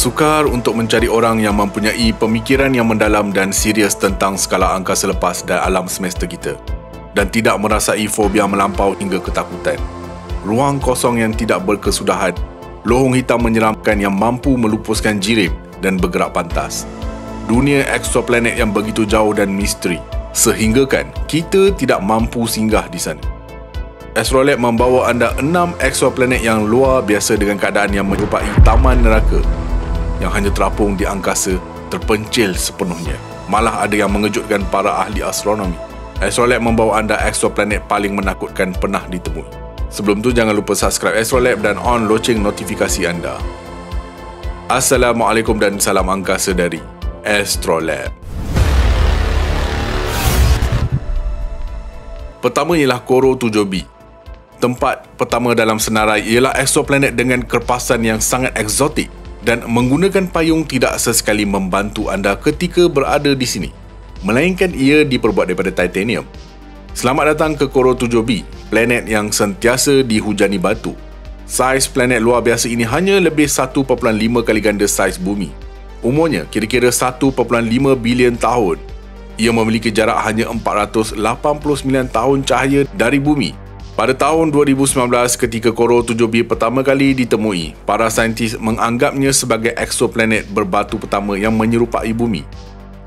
Sukar untuk mencari orang yang mempunyai pemikiran yang mendalam dan serius tentang skala angkasa lepas dan alam semesta kita, dan tidak merasai fobia melampau hingga ketakutan. Ruang kosong yang tidak berkesudahan, lohong hitam menyeramkan yang mampu melupuskan jirim dan bergerak pantas. Dunia eksoplanet yang begitu jauh dan misteri, sehinggakan kita tidak mampu singgah di sana. Astrolab membawa anda 6 eksoplanet yang luar biasa dengan keadaan yang menyerupai taman neraka yang hanya terapung di angkasa, terpencil sepenuhnya. Malah ada yang mengejutkan para ahli astronomi. Astrolab membawa anda eksoplanet paling menakutkan pernah ditemui. Sebelum tu jangan lupa subscribe Astrolab dan on loceng notifikasi anda. Assalamualaikum dan salam angkasa dari Astrolab. Pertama ialah Koro 7b. Tempat pertama dalam senarai ialah eksoplanet dengan kerpasan yang sangat eksotik dan menggunakan payung tidak sesekali membantu anda ketika berada di sini, melainkan ia diperbuat daripada titanium. Selamat datang ke Koro 7b, planet yang sentiasa dihujani batu. Saiz planet luar biasa ini hanya lebih 1.5 kali ganda saiz bumi. Umurnya kira-kira 1.5 bilion tahun. Ia memiliki jarak hanya 489 tahun cahaya dari bumi. Pada tahun 2019 ketika Koro 7b pertama kali ditemui, para saintis menganggapnya sebagai eksoplanet berbatu pertama yang menyerupai bumi.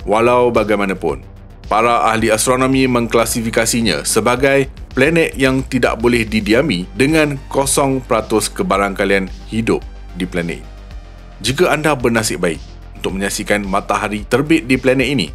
Walau bagaimanapun, para ahli astronomi mengklasifikasinya sebagai planet yang tidak boleh didiami dengan 0% kebarangkalian hidup di planet. Jika anda bernasib baik untuk menyaksikan matahari terbit di planet ini,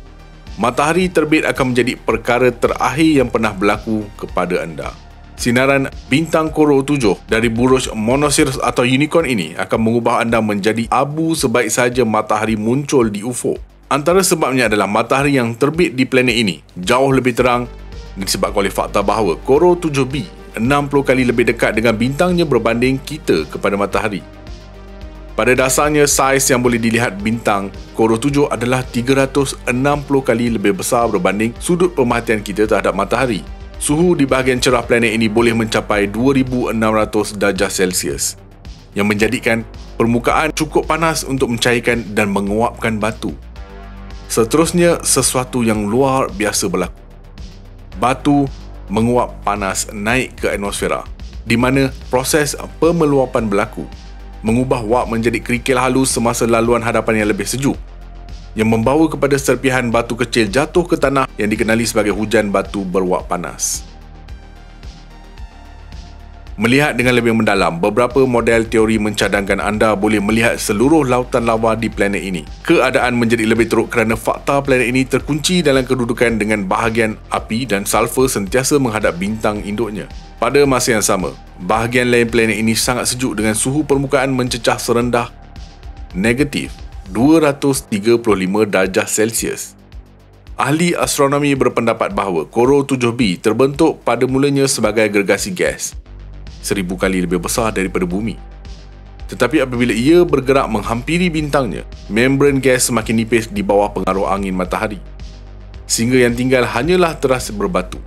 matahari terbit akan menjadi perkara terakhir yang pernah berlaku kepada anda. Sinaran bintang Koro 7 dari buruj Monoceros atau unicorn ini akan mengubah anda menjadi abu sebaik saja matahari muncul di ufuk. Antara sebabnya adalah matahari yang terbit di planet ini jauh lebih terang disebabkan oleh fakta bahawa Koro 7b 60 kali lebih dekat dengan bintangnya berbanding kita kepada matahari. Pada dasarnya, saiz yang boleh dilihat bintang Koro 7 adalah 360 kali lebih besar berbanding sudut pemerhatian kita terhadap matahari. Suhu di bahagian cerah planet ini boleh mencapai 2600 darjah Celsius, yang menjadikan permukaan cukup panas untuk mencairkan dan menguapkan batu. Seterusnya, sesuatu yang luar biasa berlaku. Batu menguap panas naik ke atmosfera, di mana proses pemeluapan berlaku, mengubah wap menjadi kerikil halus semasa laluan hadapan yang lebih sejuk, yang membawa kepada serpihan batu kecil jatuh ke tanah yang dikenali sebagai hujan batu berwap panas. Melihat dengan lebih mendalam, beberapa model teori mencadangkan anda boleh melihat seluruh lautan lava di planet ini. Keadaan menjadi lebih teruk kerana fakta planet ini terkunci dalam kedudukan dengan bahagian api dan sulfur sentiasa menghadap bintang induknya. Pada masa yang sama, bahagian lain planet ini sangat sejuk dengan suhu permukaan mencecah serendah negatif 235 darjah Celsius. Ahli astronomi berpendapat bahawa Koro 7b terbentuk pada mulanya sebagai gergasi gas 1000 kali lebih besar daripada bumi. Tetapi apabila ia bergerak menghampiri bintangnya, membran gas semakin nipis di bawah pengaruh angin matahari, sehingga yang tinggal hanyalah teras berbatu.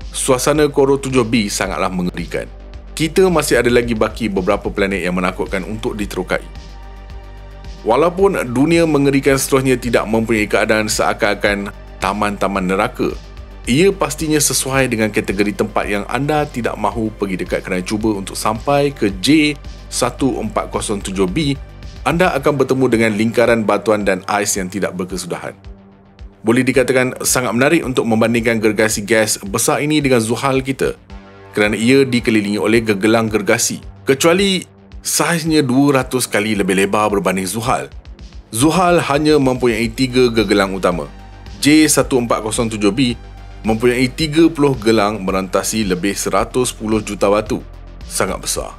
Suasana Koro 7b sangatlah mengerikan. Kita masih ada lagi baki beberapa planet yang menakutkan untuk diterokai. Walaupun dunia mengerikan seterusnya tidak mempunyai keadaan seakan-akan taman-taman neraka, ia pastinya sesuai dengan kategori tempat yang anda tidak mahu pergi dekat kerana cuba untuk sampai ke J1407b, anda akan bertemu dengan lingkaran batuan dan ais yang tidak berkesudahan. Boleh dikatakan sangat menarik untuk membandingkan gergasi gas besar ini dengan Zuhal kita, kerana ia dikelilingi oleh gegelang gergasi. Kecuali saiznya 200 kali lebih lebar berbanding Zuhal. Zuhal hanya mempunyai 3 gegelang utama. J1407b mempunyai 30 gelang merantasi lebih 110 juta batu. Sangat besar.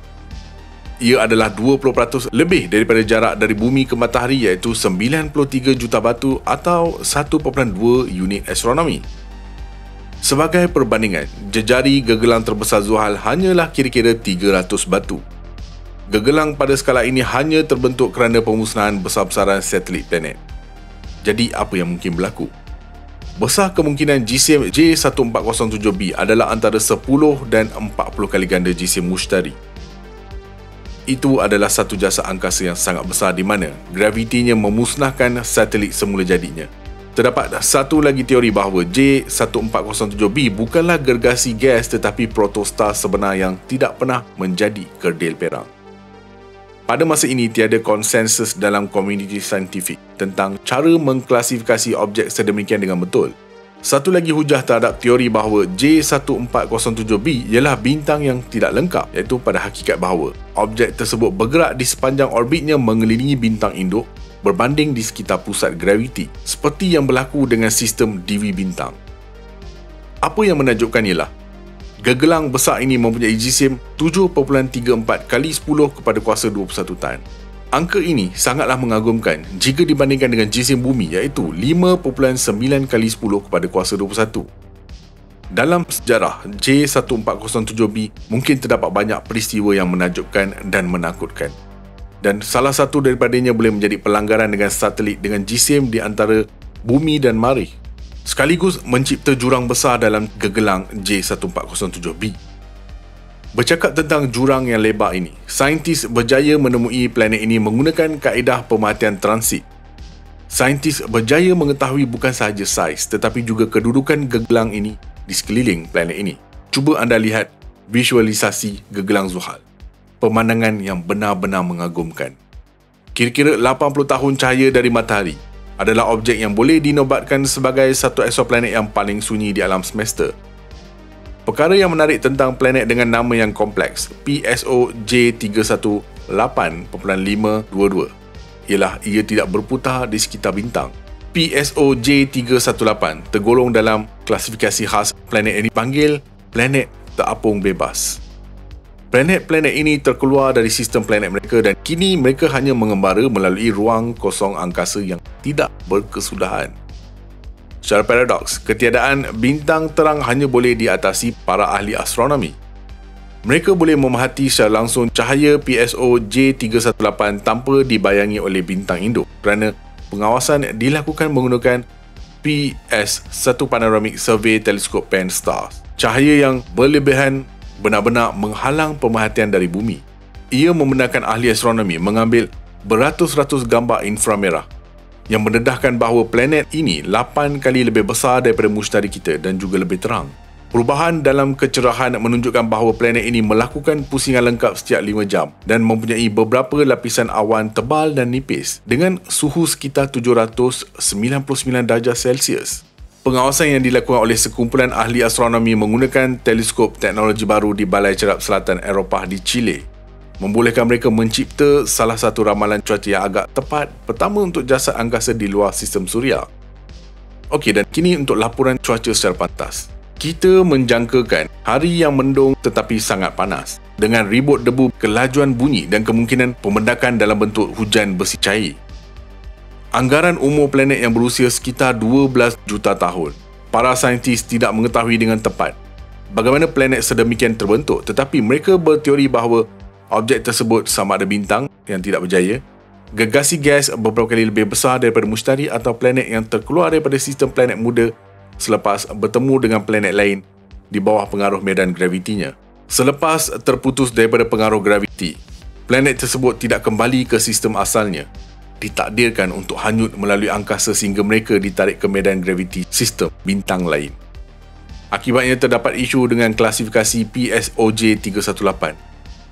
Ia adalah 20% lebih daripada jarak dari bumi ke matahari, iaitu 93 juta batu atau 1.2 unit astronomi. Sebagai perbandingan, jejari gegelang terbesar Zuhal hanyalah kira-kira 300 batu. Gegelang pada skala ini hanya terbentuk kerana pemusnahan besar-besaran satelit planet. Jadi, apa yang mungkin berlaku? Besar kemungkinan jisim J1407b adalah antara 10 dan 40 kali ganda jisim Mushtari. Itu adalah satu jasa angkasa yang sangat besar di mana gravitinya memusnahkan satelit semula jadinya. Terdapat satu lagi teori bahawa J1407b bukanlah gergasi gas tetapi protostar sebenar yang tidak pernah menjadi kerdil perang. Pada masa ini tiada konsensus dalam komuniti saintifik tentang cara mengklasifikasi objek sedemikian dengan betul. Satu lagi hujah terhadap teori bahawa J1407b ialah bintang yang tidak lengkap, iaitu pada hakikat bahawa objek tersebut bergerak di sepanjang orbitnya mengelilingi bintang induk berbanding di sekitar pusat graviti, seperti yang berlaku dengan sistem DV bintang. Apa yang menakjubkan ialah gegelang besar ini mempunyai jisim 7.34 kali 10 kepada kuasa 21 tan. Angka ini sangatlah mengagumkan jika dibandingkan dengan jisim bumi iaitu 5.9 kali 10 kepada kuasa 21. Dalam sejarah J1407b mungkin terdapat banyak peristiwa yang menakjubkan dan menakutkan. Dan salah satu daripadanya boleh menjadi pelanggaran dengan satelit dengan jisim di antara bumi dan Marikh, sekaligus mencipta jurang besar dalam gegelang J1407b. Bercakap tentang jurang yang lebar ini, saintis berjaya menemui planet ini menggunakan kaedah pemerhatian transit. Saintis berjaya mengetahui bukan sahaja saiz tetapi juga kedudukan gegelang ini di sekeliling planet ini. Cuba anda lihat visualisasi gegelang Zuhal. Pemandangan yang benar-benar mengagumkan. Kira-kira 80 tahun cahaya dari matahari adalah objek yang boleh dinobatkan sebagai satu exoplanet yang paling sunyi di alam semesta. Perkara yang menarik tentang planet dengan nama yang kompleks, PSO J318.522, ialah ia tidak berputar di sekitar bintang. PSO J318 tergolong dalam klasifikasi khas planet ini dipanggil planet terapung bebas. Planet-planet ini terkeluar dari sistem planet mereka dan kini mereka hanya mengembara melalui ruang kosong angkasa yang tidak berkesudahan. Secara paradoks, ketiadaan bintang terang hanya boleh diatasi para ahli astronomi. Mereka boleh memerhati secara langsung cahaya PSO J318 tanpa dibayangi oleh bintang induk kerana pengawasan dilakukan menggunakan PS1 Panoramic Survey Telescope Pan-STARRS. Cahaya yang berlebihan benar-benar menghalang pemerhatian dari bumi. Ia membenarkan ahli astronomi mengambil beratus-ratus gambar inframerah yang mendedahkan bahawa planet ini 8 kali lebih besar daripada mustari kita dan juga lebih terang. Perubahan dalam kecerahan menunjukkan bahawa planet ini melakukan pusingan lengkap setiap 5 jam dan mempunyai beberapa lapisan awan tebal dan nipis dengan suhu sekitar 799 darjah Celsius. Pengawasan yang dilakukan oleh sekumpulan ahli astronomi menggunakan teleskop teknologi baru di Balai Cerap Selatan Eropah di Chile membolehkan mereka mencipta salah satu ramalan cuaca yang agak tepat pertama untuk jasad angkasa di luar sistem suria. Okey, dan kini untuk laporan cuaca secara pantas. Kita menjangkakan hari yang mendung tetapi sangat panas dengan ribut debu, kelajuan bunyi dan kemungkinan pembendakan dalam bentuk hujan besi cair. Anggaran umur planet yang berusia sekitar 12 juta tahun. Para saintis tidak mengetahui dengan tepat bagaimana planet sedemikian terbentuk, tetapi mereka berteori bahawa objek tersebut sama ada bintang yang tidak berjaya, gergasi gas beberapa kali lebih besar daripada mustari atau planet yang terkeluar daripada sistem planet muda selepas bertemu dengan planet lain di bawah pengaruh medan gravitinya. Selepas terputus daripada pengaruh graviti, planet tersebut tidak kembali ke sistem asalnya, ditakdirkan untuk hanyut melalui angkasa sehingga mereka ditarik ke medan graviti sistem bintang lain. Akibatnya terdapat isu dengan klasifikasi PSOJ 318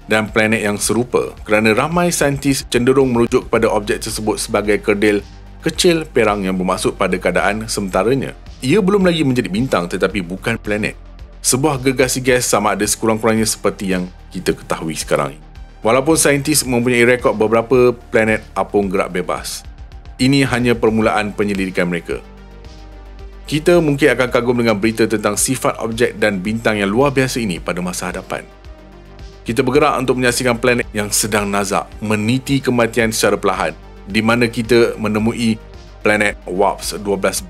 dan planet yang serupa kerana ramai saintis cenderung merujuk kepada objek tersebut sebagai kerdil kecil perang yang bermaksud pada keadaan sementaranya. Ia belum lagi menjadi bintang tetapi bukan planet. Sebuah gergasi gas sama ada sekurang-kurangnya seperti yang kita ketahui sekarang ini. Walaupun saintis mempunyai rekod beberapa planet apung gerak bebas, ini hanya permulaan penyelidikan mereka. Kita mungkin akan kagum dengan berita tentang sifat objek dan bintang yang luar biasa ini pada masa hadapan. Kita bergerak untuk menyaksikan planet yang sedang nazak meniti kematian secara perlahan, di mana kita menemui planet WAPS-12b,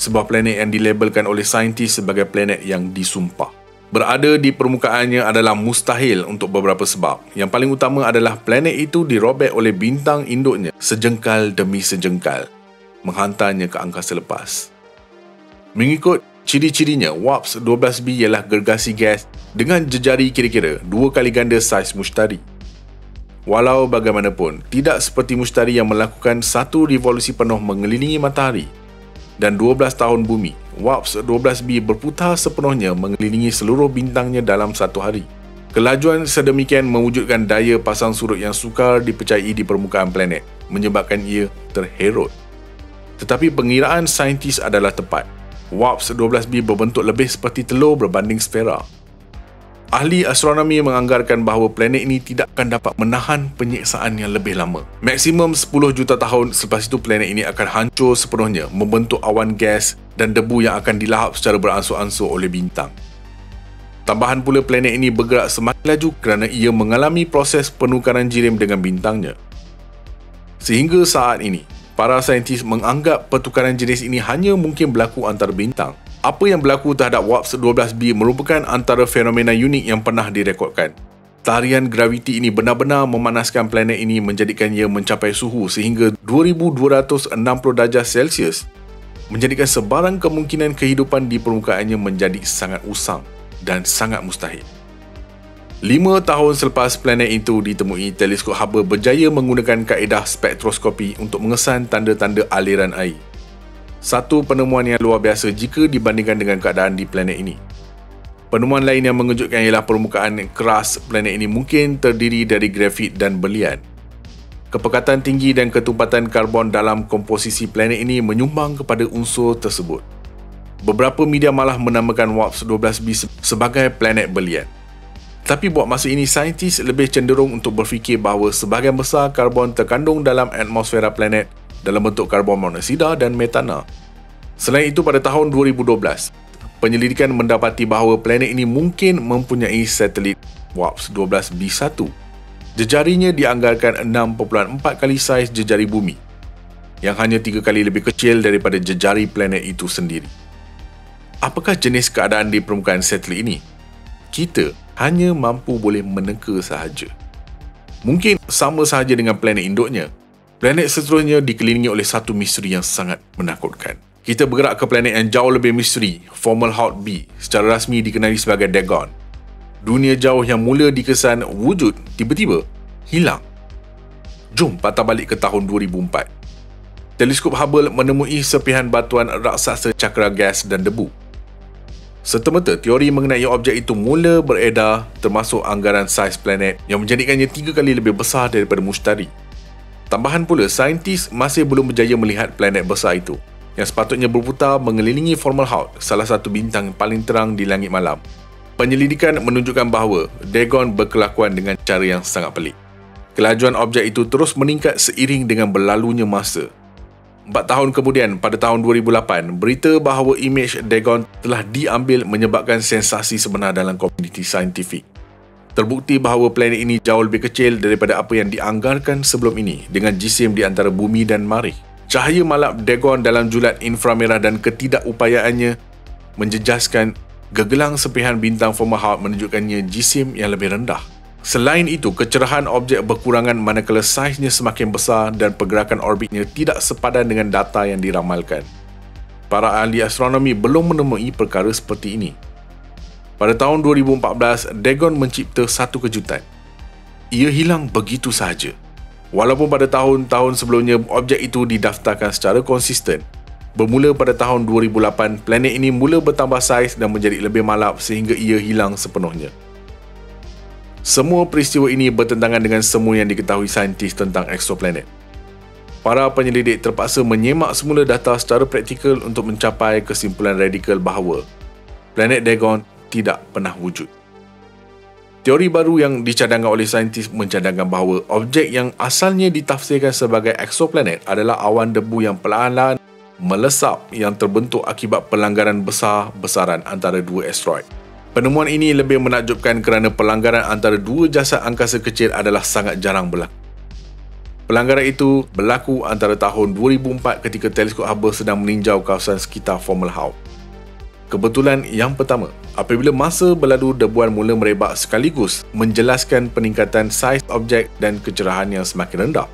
sebuah planet yang dilabelkan oleh saintis sebagai planet yang disumpah. Berada di permukaannya adalah mustahil untuk beberapa sebab. Yang paling utama adalah planet itu dirobek oleh bintang induknya sejengkal demi sejengkal, menghantarnya ke angkasa lepas. Mengikut ciri-cirinya, WAPS-12b ialah gergasi gas dengan jejari kira-kira 2 kali ganda saiz mustari. Walau bagaimanapun, tidak seperti Mushtari yang melakukan satu revolusi penuh mengelilingi matahari dan 12 tahun bumi, WASP-12b berputar sepenuhnya mengelilingi seluruh bintangnya dalam satu hari. Kelajuan sedemikian mewujudkan daya pasang surut yang sukar dipercayai di permukaan planet, menyebabkan ia terherut. Tetapi pengiraan saintis adalah tepat. WASP-12b berbentuk lebih seperti telur berbanding sfera. Ahli astronomi menganggarkan bahawa planet ini tidak akan dapat menahan penyiksaan yang lebih lama. Maksimum 10 juta tahun selepas itu planet ini akan hancur sepenuhnya, membentuk awan gas dan debu yang akan dilahap secara beransur-ansur oleh bintang. Tambahan pula, planet ini bergerak semakin laju kerana ia mengalami proses penukaran jirim dengan bintangnya. Sehingga saat ini, para saintis menganggap pertukaran jenis ini hanya mungkin berlaku antara bintang. Apa yang berlaku terhadap WASP-12b merupakan antara fenomena unik yang pernah direkodkan. Tarian graviti ini benar-benar memanaskan planet ini, menjadikan ia mencapai suhu sehingga 2260 darjah Celsius, menjadikan sebarang kemungkinan kehidupan di permukaannya menjadi sangat usang dan sangat mustahil. 5 tahun selepas planet itu ditemui, teleskop Hubble berjaya menggunakan kaedah spektroskopi untuk mengesan tanda-tanda aliran air. Satu penemuan yang luar biasa jika dibandingkan dengan keadaan di planet ini. Penemuan lain yang mengejutkan ialah permukaan keras planet ini mungkin terdiri dari grafit dan berlian. Kepekatan tinggi dan ketumpatan karbon dalam komposisi planet ini menyumbang kepada unsur tersebut. Beberapa media malah menamakan WASP-12b sebagai planet berlian. Tapi buat masa ini, saintis lebih cenderung untuk berfikir bahawa sebahagian besar karbon terkandung dalam atmosfera planet dalam bentuk karbon monoksida dan metana. Selain itu, pada tahun 2012, penyelidikan mendapati bahawa planet ini mungkin mempunyai satelit WASP-12b1. Jejarinya dianggarkan 6.4 kali saiz jejari bumi, yang hanya 3 kali lebih kecil daripada jejari planet itu sendiri. Apakah jenis keadaan di permukaan satelit ini? Kita hanya mampu boleh meneka sahaja. Mungkin sama sahaja dengan planet induknya. Planet seterusnya dikelilingi oleh satu misteri yang sangat menakutkan. Kita bergerak ke planet yang jauh lebih misteri, Fomalhaut B, secara rasmi dikenali sebagai Dagon. Dunia jauh yang mula dikesan wujud tiba-tiba hilang. Jom patah balik ke tahun 2004. Teleskop Hubble menemui serpihan batuan raksasa cakra gas dan debu. Serta-merta teori mengenai objek itu mula beredar, termasuk anggaran saiz planet yang menjadikannya 3 kali lebih besar daripada Mushtari. Tambahan pula, saintis masih belum berjaya melihat planet besar itu yang sepatutnya berputar mengelilingi Fomalhaut, salah satu bintang paling terang di langit malam. Penyelidikan menunjukkan bahawa Dagon berkelakuan dengan cara yang sangat pelik. Kelajuan objek itu terus meningkat seiring dengan berlalunya masa. 4 tahun kemudian, pada tahun 2008, berita bahawa imej Dagon telah diambil menyebabkan sensasi sebenar dalam komuniti saintifik. Terbukti bahawa planet ini jauh lebih kecil daripada apa yang dianggarkan sebelum ini dengan jisim di antara bumi dan Marikh. Cahaya malap Dagon dalam julat inframerah dan ketidakupayaannya menjejaskan gegelang serpihan bintang Fomalhaut menunjukkannya jisim yang lebih rendah. Selain itu, kecerahan objek berkurangan manakala saiznya semakin besar dan pergerakan orbitnya tidak sepadan dengan data yang diramalkan. Para ahli astronomi belum menemui perkara seperti ini. Pada tahun 2014, Dagon mencipta satu kejutan. Ia hilang begitu sahaja. Walaupun pada tahun-tahun sebelumnya objek itu didaftarkan secara konsisten. Bermula pada tahun 2008, planet ini mula bertambah saiz dan menjadi lebih malap sehingga ia hilang sepenuhnya. Semua peristiwa ini bertentangan dengan semua yang diketahui saintis tentang eksoplanet. Para penyelidik terpaksa menyemak semula data secara praktikal untuk mencapai kesimpulan radikal bahawa planet Dagon tidak pernah wujud. Teori baru yang dicadangkan oleh saintis mencadangkan bahawa objek yang asalnya ditafsirkan sebagai eksoplanet adalah awan debu yang perlahan-lahan melesap yang terbentuk akibat pelanggaran besar-besaran antara dua asteroid. Penemuan ini lebih menakjubkan kerana pelanggaran antara dua jasad angkasa kecil adalah sangat jarang berlaku. Pelanggaran itu berlaku antara tahun 2004 ketika teleskop Hubble sedang meninjau kawasan sekitar Fomalhaut. Kebetulan yang pertama, apabila masa berlalu, debuan mula merebak sekaligus menjelaskan peningkatan saiz objek dan kecerahan yang semakin rendah.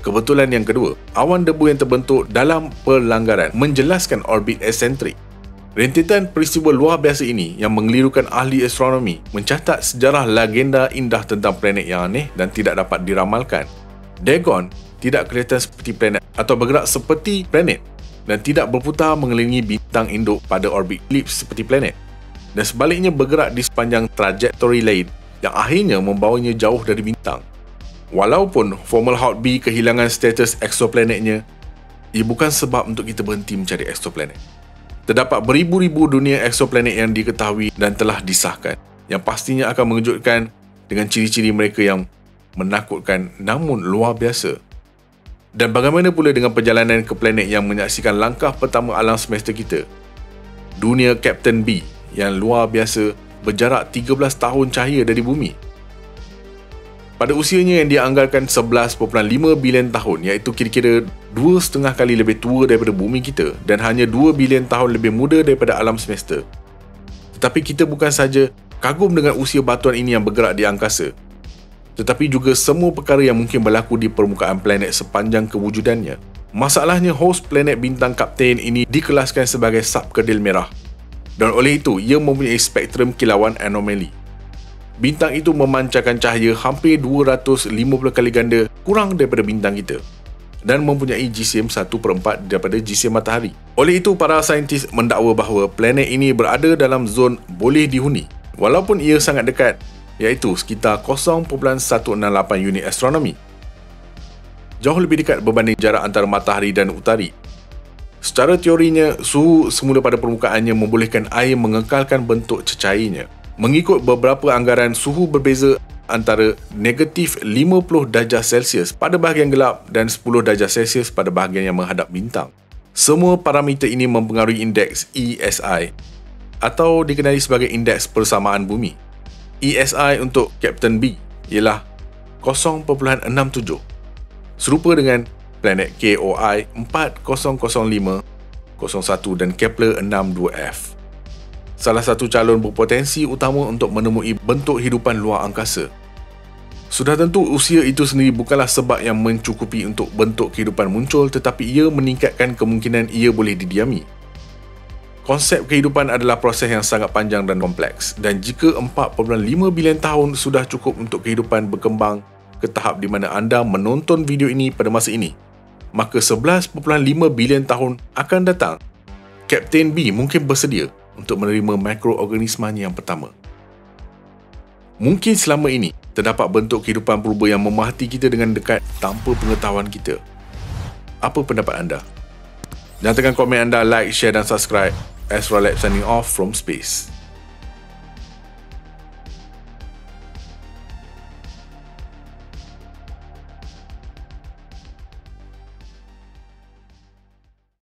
Kebetulan yang kedua, awan debu yang terbentuk dalam pelanggaran menjelaskan orbit eksentrik. Rentetan peristiwa luar biasa ini yang mengelirukan ahli astronomi mencatat sejarah legenda indah tentang planet yang aneh dan tidak dapat diramalkan. Dagon tidak kelihatan seperti planet atau bergerak seperti planet dan tidak berputar mengelilingi bintang induk pada orbit elips seperti planet, dan sebaliknya bergerak di sepanjang trajektori lain yang akhirnya membawanya jauh dari bintang. Walaupun Fomalhaut B kehilangan status exoplanetnya, ia bukan sebab untuk kita berhenti mencari exoplanet. Terdapat beribu-ribu dunia exoplanet yang diketahui dan telah disahkan, yang pastinya akan mengejutkan dengan ciri-ciri mereka yang menakutkan namun luar biasa. Dan bagaimana pula dengan perjalanan ke planet yang menyaksikan langkah pertama alam semesta kita? Dunia Captain B yang luar biasa berjarak 13 tahun cahaya dari bumi. Pada usianya yang dianggarkan 11.5 bilion tahun, iaitu kira-kira 2,5 kali lebih tua daripada bumi kita dan hanya 2 bilion tahun lebih muda daripada alam semesta. Tetapi kita bukan saja kagum dengan usia batuan ini yang bergerak di angkasa, tetapi juga semua perkara yang mungkin berlaku di permukaan planet sepanjang kewujudannya. Masalahnya, host planet bintang Kapten ini dikelaskan sebagai subkedil merah, dan oleh itu ia mempunyai spektrum kilauan anomali. Bintang itu memancarkan cahaya hampir 250 kali ganda kurang daripada bintang kita dan mempunyai GCM 1/4 daripada GCM matahari. Oleh itu, para saintis mendakwa bahawa planet ini berada dalam zon boleh dihuni walaupun ia sangat dekat, iaitu sekitar 0.168 unit astronomi. Jauh lebih dekat berbanding jarak antara matahari dan utari. Secara teorinya, suhu semula pada permukaannya membolehkan air mengekalkan bentuk cecairnya. Mengikut beberapa anggaran, suhu berbeza antara negatif 50 darjah Celsius pada bahagian gelap dan 10 darjah Celsius pada bahagian yang menghadap bintang. Semua parameter ini mempengaruhi indeks ESI atau dikenali sebagai indeks persamaan bumi. ESI untuk Captain B ialah 0.67, serupa dengan planet KOI 400501 dan Kepler 62f. Salah satu calon berpotensi utama untuk menemui bentuk hidupan luar angkasa. Sudah tentu usia itu sendiri bukanlah sebab yang mencukupi untuk bentuk kehidupan muncul, tetapi ia meningkatkan kemungkinan ia boleh didiami. Konsep kehidupan adalah proses yang sangat panjang dan kompleks, dan jika 4.5 bilion tahun sudah cukup untuk kehidupan berkembang ke tahap di mana anda menonton video ini pada masa ini, maka 11.5 bilion tahun akan datang, Kapten B mungkin bersedia untuk menerima mikroorganismanya yang pertama. Mungkin selama ini terdapat bentuk kehidupan purba yang memerhati kita dengan dekat tanpa pengetahuan kita. Apa pendapat anda? Nyatakan komen anda, like, share dan subscribe. Astrolab signing off from space.